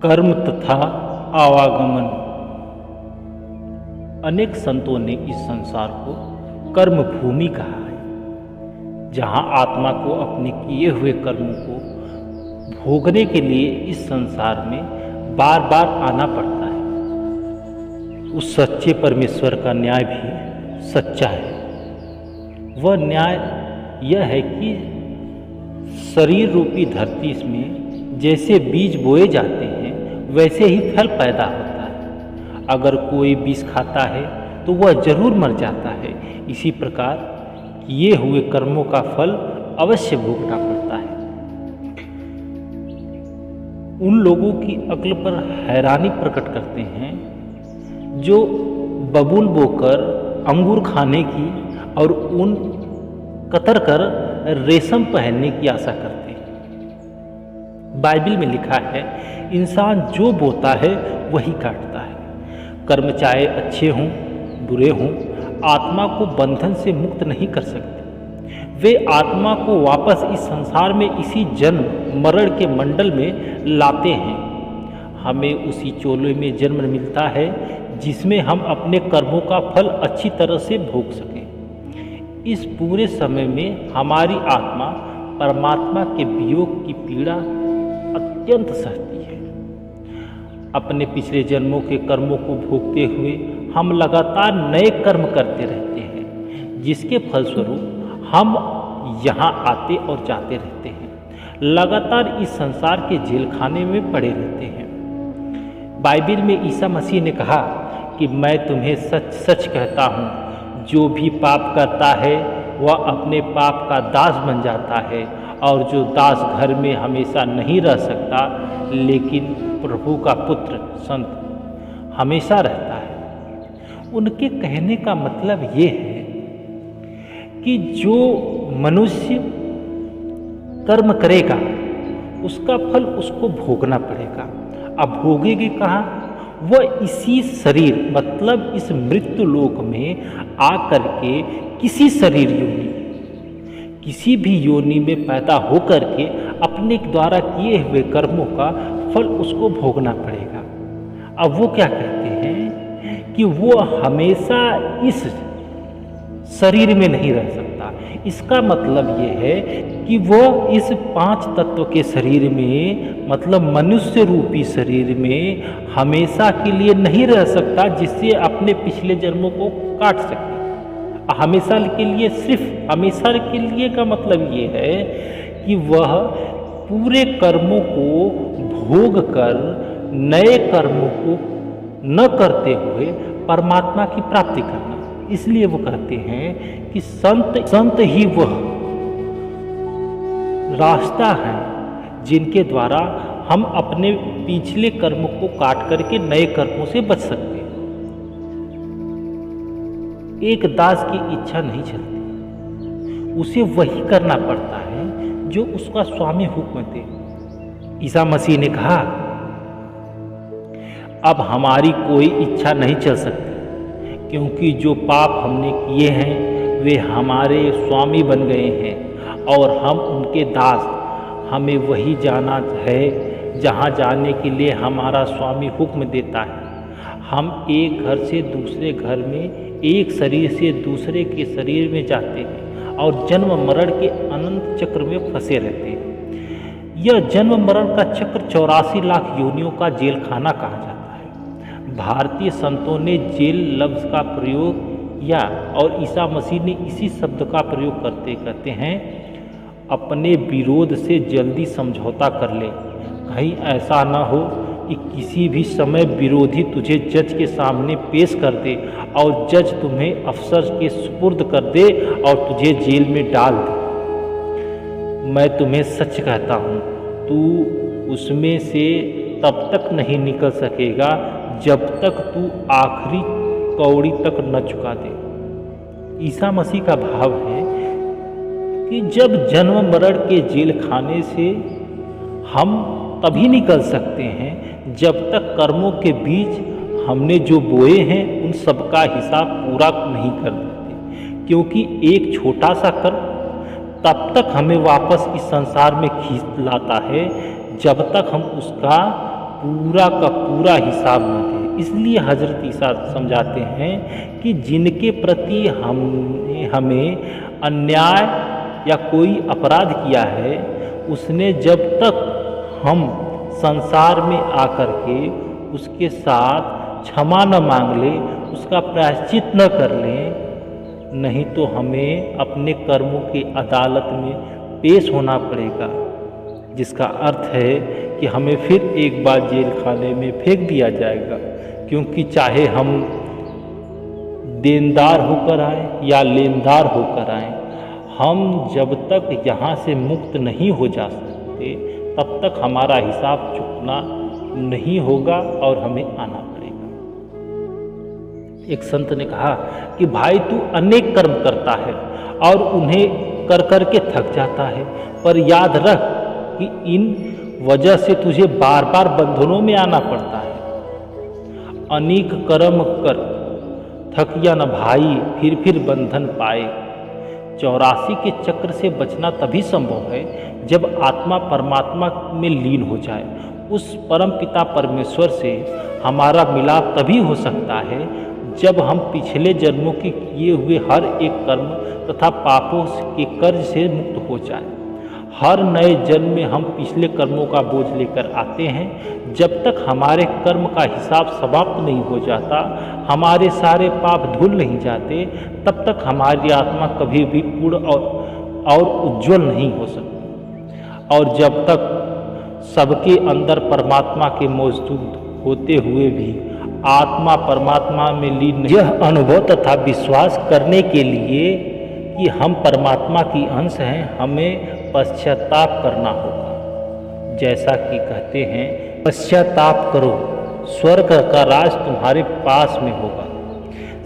कर्म तथा आवागमन। अनेक संतों ने इस संसार को कर्म भूमि कहा है, जहाँ आत्मा को अपने किए हुए कर्मों को भोगने के लिए इस संसार में बार बार आना पड़ता है। उस सच्चे परमेश्वर का न्याय भी सच्चा है। वह न्याय यह है कि शरीर रूपी धरती में जैसे बीज बोए जाते हैं वैसे ही फल पैदा होता है। अगर कोई विष खाता है तो वह जरूर मर जाता है। इसी प्रकार किए हुए कर्मों का फल अवश्य भोगना पड़ता है। उन लोगों की अक्ल पर हैरानी प्रकट करते हैं जो बबूल बोकर अंगूर खाने की और ऊन कतर कर रेशम पहनने की आशा करते हैं। बाइबल में लिखा है, इंसान जो बोता है वही काटता है। कर्म चाहे अच्छे हों बुरे हों, आत्मा को बंधन से मुक्त नहीं कर सकते। वे आत्मा को वापस इस संसार में इसी जन्म मरण के मंडल में लाते हैं। हमें उसी चोले में जन्म मिलता है जिसमें हम अपने कर्मों का फल अच्छी तरह से भोग सकें। इस पूरे समय में हमारी आत्मा परमात्मा के वियोग की पीड़ा अत्यंत सहती है। अपने पिछले जन्मों के कर्मों को भोगते हुए हम लगातार नए कर्म करते रहते हैं, जिसके फलस्वरूप हम यहाँ आते और जाते रहते हैं। लगातार इस संसार के जेल खाने में पड़े रहते हैं। बाइबल में ईसा मसीह ने कहा कि मैं तुम्हें सच सच कहता हूँ, जो भी पाप करता है वह अपने पाप का दास बन जाता है, और जो दास घर में हमेशा नहीं रह सकता, लेकिन प्रभु का पुत्र संत हमेशा रहता है। उनके कहने का मतलब ये है कि जो मनुष्य कर्म करेगा उसका फल उसको भोगना पड़ेगा। अब भोगेगी कहाँ? वह इसी शरीर मतलब इस मृत्यु लोक में आकर के किसी शरीर योनि, किसी भी योनि में पैदा होकर के अपने द्वारा किए हुए कर्मों का फल उसको भोगना पड़ेगा। अब वो क्या कहते हैं कि वो हमेशा इस शरीर में नहीं रह सकता। इसका मतलब ये है कि वो इस 5 तत्व के शरीर में मतलब मनुष्य रूपी शरीर में हमेशा के लिए नहीं रह सकता, जिससे अपने पिछले जन्मों को काट सके। हमेशा के लिए, सिर्फ हमेशा के लिए का मतलब ये है कि वह पूरे कर्मों को भोग कर नए कर्मों को न करते हुए परमात्मा की प्राप्ति करना। इसलिए वो कहते हैं कि संत ही वह रास्ता है जिनके द्वारा हम अपने पिछले कर्म को काट करके नए कर्मों से बच सकते हैं। एक दास की इच्छा नहीं चलती, उसे वही करना पड़ता है जो उसका स्वामी हुक्म दे। ईसा मसीह ने कहा, अब हमारी कोई इच्छा नहीं चल सकती, क्योंकि जो पाप हमने किए हैं वे हमारे स्वामी बन गए हैं और हम उनके दास। हमें वही जाना है जहाँ जाने के लिए हमारा स्वामी हुक्म देता है। हम एक घर से दूसरे घर में, एक शरीर से दूसरे के शरीर में जाते हैं और जन्म मरण के अनंत चक्र में फंसे रहते हैं। यह जन्म मरण का चक्र 84 लाख योनियों का जेल खाना कहा जाता है। भारतीय संतों ने जेल लफ्ज़ का प्रयोग किया और ईसा मसीह ने इसी शब्द का प्रयोग करते कहते हैं, अपने विरोध से जल्दी समझौता कर ले, कहीं ऐसा न हो कि किसी भी समय विरोधी तुझे जज के सामने पेश कर दे और जज तुम्हें अफसर के सुपुर्द कर दे और तुझे जेल में डाल दे। मैं तुम्हें सच कहता हूँ, तू उसमें से तब तक नहीं निकल सकेगा जब तक तू आखिरी कौड़ी तक न चुका दे। ईसा मसीह का भाव है कि जब जन्म मरण के जेल खाने से हम तभी निकल सकते हैं जब तक कर्मों के बीच हमने जो बोए हैं उन सब का हिसाब पूरा नहीं कर देते। क्योंकि एक छोटा सा कर्म तब तक हमें वापस इस संसार में खींच लाता है जब तक हम उसका पूरा का पूरा हिसाब न दें। इसलिए हजरत ईसा समझाते हैं कि जिनके प्रति हमें अन्याय या कोई अपराध किया है, उसने जब तक हम संसार में आकर के उसके साथ क्षमा न मांग ले, उसका प्रायश्चित न कर लें, नहीं तो हमें अपने कर्मों की अदालत में पेश होना पड़ेगा, जिसका अर्थ है कि हमें फिर एक बार जेल खाने में फेंक दिया जाएगा। क्योंकि चाहे हम देनदार होकर आए या लेनदार होकर आए, हम जब तक यहाँ से मुक्त नहीं हो जा सकते तब तक हमारा हिसाब चुकना नहीं होगा और हमें आना पड़ेगा। एक संत ने कहा कि भाई तू अनेक कर्म करता है और उन्हें कर कर के थक जाता है, पर याद रख कि इन वजह से तुझे बार बार बंधनों में आना पड़ता है। अनेक कर्म कर थकिया न भाई, फिर बंधन पाए। 84 के चक्र से बचना तभी संभव है जब आत्मा परमात्मा में लीन हो जाए। उस परम पिता परमेश्वर से हमारा मिलाप तभी हो सकता है जब हम पिछले जन्मों के किए हुए हर एक कर्म तथा पापों के कर्ज से मुक्त हो जाए। हर नए जन्म में हम पिछले कर्मों का बोझ लेकर आते हैं। जब तक हमारे कर्म का हिसाब समाप्त नहीं हो जाता, हमारे सारे पाप धुल नहीं जाते, तब तक हमारी आत्मा कभी भी पूर्ण और उज्जवल नहीं हो सकती। और जब तक सबके अंदर परमात्मा के मौजूद होते हुए भी आत्मा परमात्मा में लीन, यह अनुभव तथा विश्वास करने के लिए कि हम परमात्मा की अंश हैं, हमें पश्चाताप करना होगा। जैसा कि कहते हैं, पश्चाताप करो, स्वर्ग का राज तुम्हारे पास में होगा।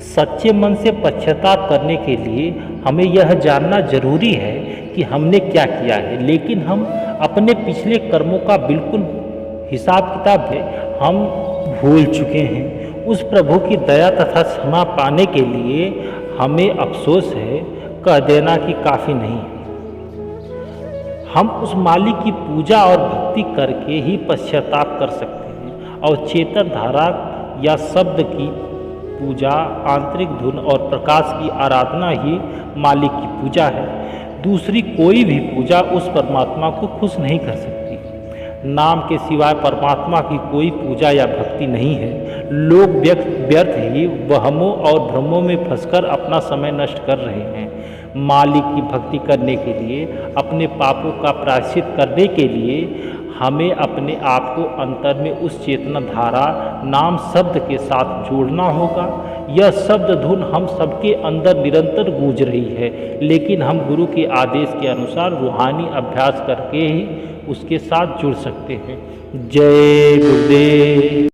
सच्चे मन से पश्चाताप करने के लिए हमें यह जानना जरूरी है कि हमने क्या किया है, लेकिन हम अपने पिछले कर्मों का बिल्कुल हिसाब किताब है हम भूल चुके हैं। उस प्रभु की दया तथा क्षमा पाने के लिए हमें अफसोस है, कह देना कि काफ़ी नहीं है। हम उस मालिक की पूजा और भक्ति करके ही पश्चाताप कर सकते हैं। और चेतन धारा या शब्द की पूजा, आंतरिक धुन और प्रकाश की आराधना ही मालिक की पूजा है। दूसरी कोई भी पूजा उस परमात्मा को खुश नहीं कर सकती। नाम के सिवाय परमात्मा की कोई पूजा या भक्ति नहीं है। लोग व्यर्थ ही वहमों और भ्रमों में फंसकर अपना समय नष्ट कर रहे हैं। मालिक की भक्ति करने के लिए, अपने पापों का प्रायश्चित करने के लिए हमें अपने आप को अंतर में उस चेतना धारा नाम शब्द के साथ जोड़ना होगा। यह शब्द धुन हम सबके अंदर निरंतर गूंज रही है, लेकिन हम गुरु के आदेश के अनुसार रूहानी अभ्यास करके ही उसके साथ जुड़ सकते हैं। जय गुरुदेव।